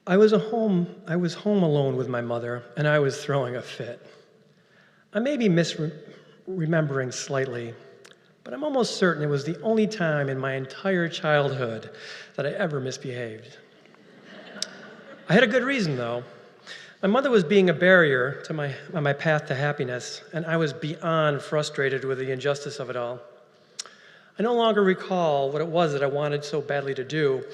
I was home alone with my mother, and I was throwing a fit. I may be misremembering slightly, but I'm almost certain it was the only time in my entire childhood that I ever misbehaved. I had a good reason, though. My mother was being a barrier to on my path to happiness, and I was beyond frustrated with the injustice of it all. I no longer recall what it was that I wanted so badly to do,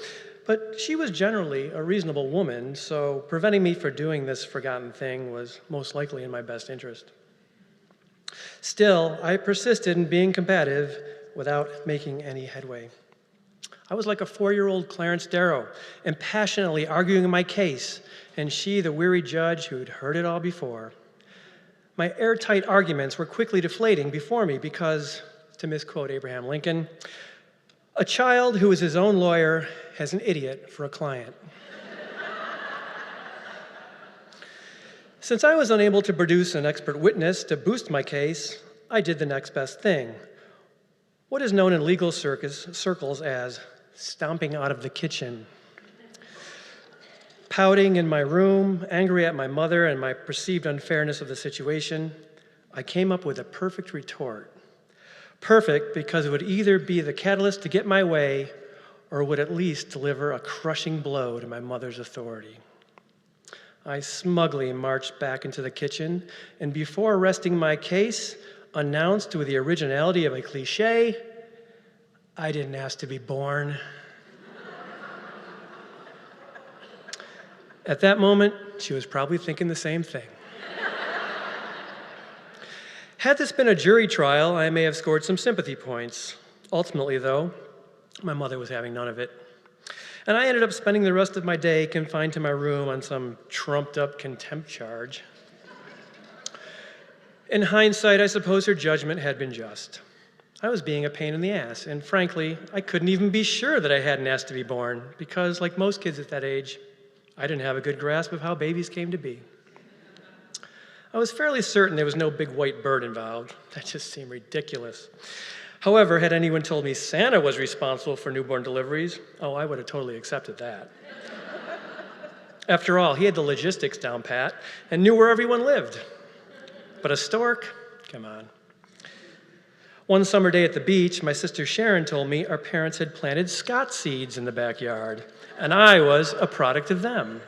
but she was generally a reasonable woman, so preventing me from doing this forgotten thing was most likely in my best interest. Still, I persisted in being combative without making any headway. I was like a 4-year-old Clarence Darrow, impassionately arguing my case, and she the weary judge who'd heard it all before. My airtight arguments were quickly deflating before me because, to misquote Abraham Lincoln, a child who is his own lawyer has an idiot for a client. Since I was unable to produce an expert witness to boost my case, I did the next best thing, what is known in legal circles as stomping out of the kitchen. Pouting in my room, angry at my mother and my perceived unfairness of the situation, I came up with a perfect retort. Perfect because it would either be the catalyst to get my way or would at least deliver a crushing blow to my mother's authority. I smugly marched back into the kitchen and before resting my case, announced with the originality of a cliche, I didn't ask to be born. At that moment, she was probably thinking the same thing. Had this been a jury trial, I may have scored some sympathy points. Ultimately, though, my mother was having none of it. And I ended up spending the rest of my day confined to my room on some trumped-up contempt charge. In hindsight, I suppose her judgment had been just. I was being a pain in the ass, and frankly, I couldn't even be sure that I hadn't asked to be born, because like most kids at that age, I didn't have a good grasp of how babies came to be. I was fairly certain there was no big white bird involved. That just seemed ridiculous. However, had anyone told me Santa was responsible for newborn deliveries, I would have totally accepted that. After all, he had the logistics down pat and knew where everyone lived. But a stork? Come on. One summer day at the beach, my sister Sharon told me our parents had planted Scott seeds in the backyard, and I was a product of them.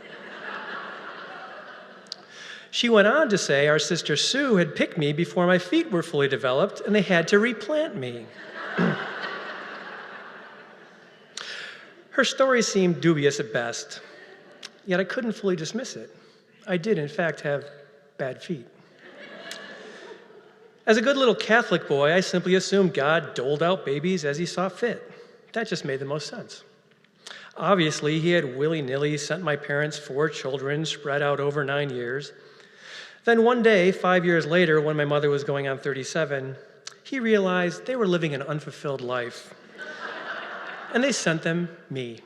She went on to say our sister Sue had picked me before my feet were fully developed and they had to replant me. Her story seemed dubious at best, yet I couldn't fully dismiss it. I did, in fact, have bad feet. As a good little Catholic boy, I simply assumed God doled out babies as he saw fit. That just made the most sense. Obviously, he had willy-nilly sent my parents 4 children spread out over 9 years. Then one day, 5 years later, when my mother was going on 37, he realized they were living an unfulfilled life. And they sent them me.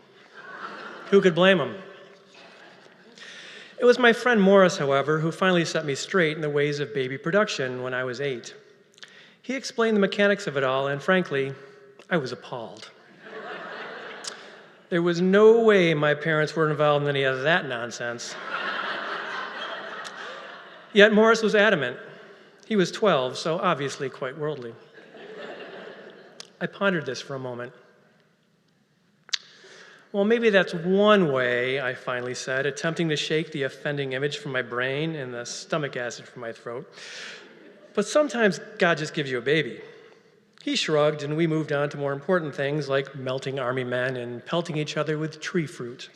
Who could blame them? It was my friend Morris, however, who finally set me straight in the ways of baby production when I was 8. He explained the mechanics of it all, and frankly, I was appalled. There was no way my parents were involved in any of that nonsense. Yet Morris was adamant. He was 12, so obviously quite worldly. I pondered this for a moment. Well, maybe that's one way, I finally said, attempting to shake the offending image from my brain and the stomach acid from my throat. But sometimes God just gives you a baby. He shrugged, and we moved on to more important things like melting army men and pelting each other with tree fruit.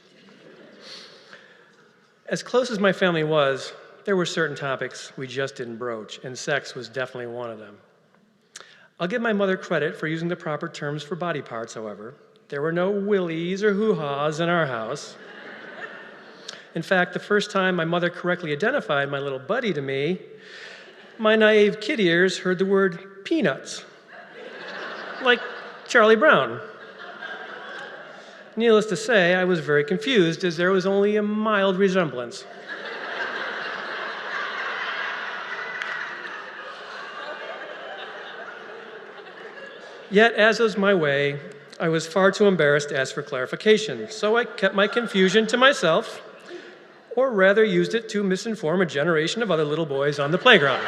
As close as my family was, there were certain topics we just didn't broach, and sex was definitely one of them. I'll give my mother credit for using the proper terms for body parts, however. There were no willies or hoo-haws in our house. In fact, the first time my mother correctly identified my little buddy to me, my naive kid ears heard the word peanuts, like Charlie Brown. Needless to say, I was very confused as there was only a mild resemblance. Yet, as was my way, I was far too embarrassed to ask for clarification, so I kept my confusion to myself or rather used it to misinform a generation of other little boys on the playground.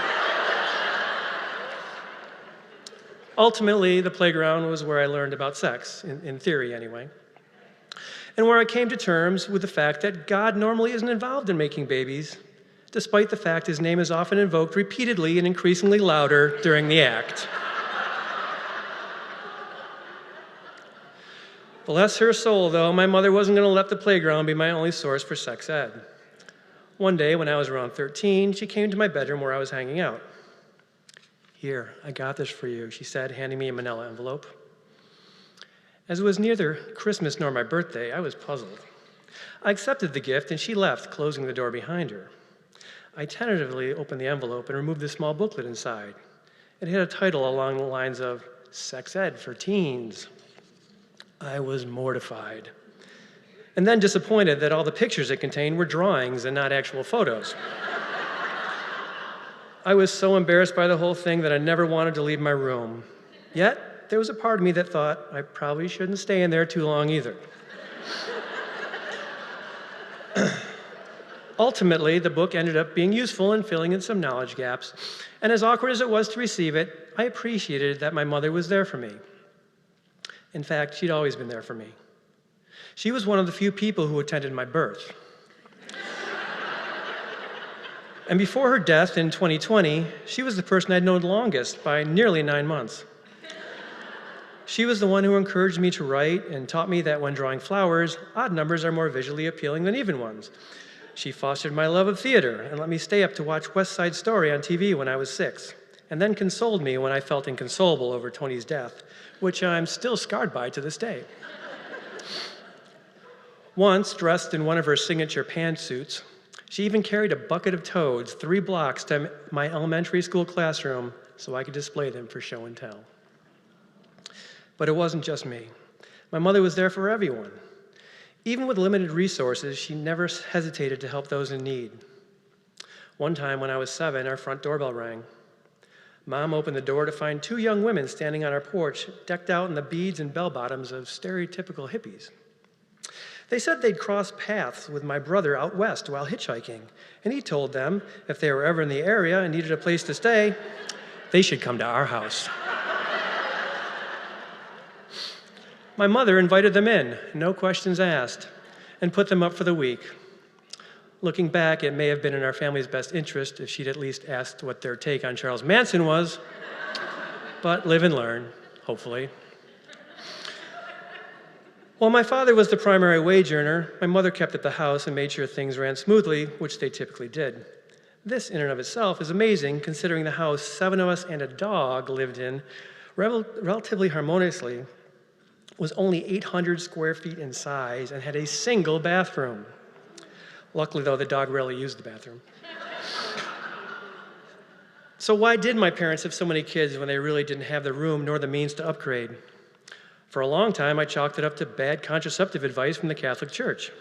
Ultimately, the playground was where I learned about sex, in theory anyway, and where I came to terms with the fact that God normally isn't involved in making babies, despite the fact his name is often invoked repeatedly and increasingly louder during the act. Bless her soul, though, my mother wasn't going to let the playground be my only source for sex ed. One day, when I was around 13, she came to my bedroom where I was hanging out. "Here, I got this for you," she said, handing me a manila envelope. As it was neither Christmas nor my birthday, I was puzzled. I accepted the gift, and she left, closing the door behind her. I tentatively opened the envelope and removed the small booklet inside. It had a title along the lines of Sex Ed for Teens. I was mortified, and then disappointed that all the pictures it contained were drawings and not actual photos. I was so embarrassed by the whole thing that I never wanted to leave my room. Yet, there was a part of me that thought I probably shouldn't stay in there too long either. Ultimately, the book ended up being useful in filling in some knowledge gaps, and as awkward as it was to receive it, I appreciated that my mother was there for me. In fact, she'd always been there for me. She was one of the few people who attended my birth. And before her death in 2020, she was the person I'd known longest by nearly 9 months. She was the one who encouraged me to write and taught me that when drawing flowers, odd numbers are more visually appealing than even ones. She fostered my love of theater and let me stay up to watch West Side Story on TV when I was 6, and then consoled me when I felt inconsolable over Tony's death, which I'm still scarred by to this day. Once, dressed in one of her signature pantsuits, she even carried a bucket of toads 3 blocks to my elementary school classroom so I could display them for show and tell. But it wasn't just me. My mother was there for everyone. Even with limited resources, she never hesitated to help those in need. One time when I was 7, our front doorbell rang. Mom opened the door to find 2 young women standing on our porch, decked out in the beads and bell-bottoms of stereotypical hippies. They said they'd crossed paths with my brother out west while hitchhiking, and he told them if they were ever in the area and needed a place to stay, they should come to our house. My mother invited them in, no questions asked, and put them up for the week. Looking back, it may have been in our family's best interest if she'd at least asked what their take on Charles Manson was, but live and learn, hopefully. While my father was the primary wage earner, my mother kept at the house and made sure things ran smoothly, which they typically did. This, in and of itself, is amazing considering the house 7 of us and a dog lived in relatively harmoniously was only 800 square feet in size and had a single bathroom. Luckily, though, the dog rarely used the bathroom. So why did my parents have so many kids when they really didn't have the room nor the means to upgrade? For a long time, I chalked it up to bad contraceptive advice from the Catholic Church.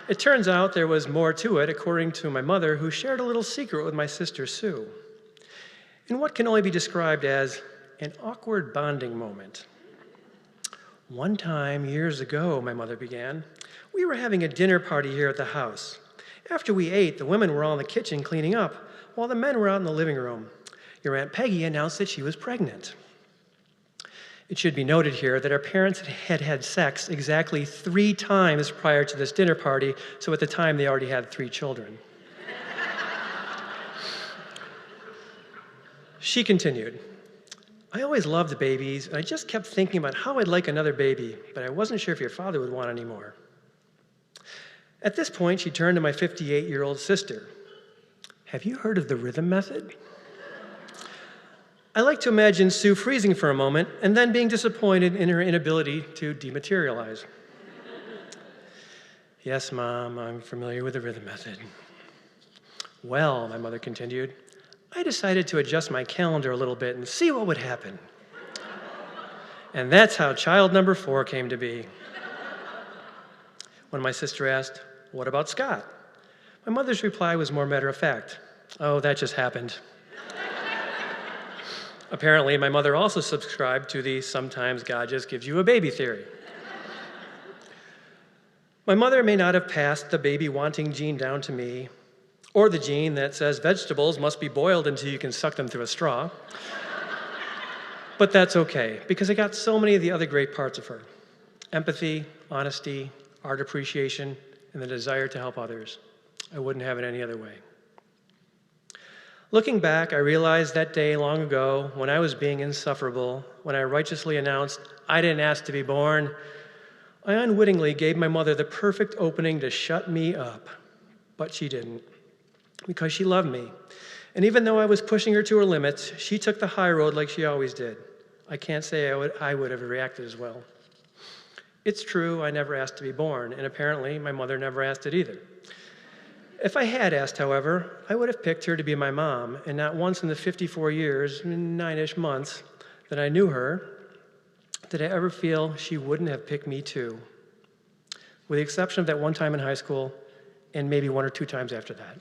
It turns out there was more to it, according to my mother, who shared a little secret with my sister, Sue. In what can only be described as an awkward bonding moment. One time, years ago, my mother began, we were having a dinner party here at the house. After we ate, the women were all in the kitchen cleaning up, while the men were out in the living room. Your Aunt Peggy announced that she was pregnant. It should be noted here that our parents had had sex exactly 3 times prior to this dinner party, so at the time they already had 3 children. She continued, I always loved babies, and I just kept thinking about how I'd like another baby, but I wasn't sure if your father would want any more. At this point, she turned to my 58-year-old sister. Have you heard of the rhythm method? I like to imagine Sue freezing for a moment and then being disappointed in her inability to dematerialize. Yes, Mom, I'm familiar with the rhythm method. Well, my mother continued, I decided to adjust my calendar a little bit and see what would happen. And that's how child number 4 came to be. When my sister asked, what about Scott? My mother's reply was more matter of fact. Oh, that just happened. Apparently, my mother also subscribed to the sometimes God just gives you a baby theory. My mother may not have passed the baby wanting gene down to me, or the gene that says vegetables must be boiled until you can suck them through a straw. But that's okay, because I got so many of the other great parts of her: empathy, honesty, art appreciation, and the desire to help others. I wouldn't have it any other way. Looking back, I realized that day long ago when I was being insufferable, when I righteously announced I didn't ask to be born, I unwittingly gave my mother the perfect opening to shut me up. But she didn't, because she loved me. And even though I was pushing her to her limits, she took the high road like she always did. I can't say I would have reacted as well. It's true, I never asked to be born, and apparently my mother never asked it either. If I had asked, however, I would have picked her to be my mom, and not once in the 54 years, 9-ish months, that I knew her, did I ever feel she wouldn't have picked me too, with the exception of that one time in high school, and maybe 1 or 2 times after that.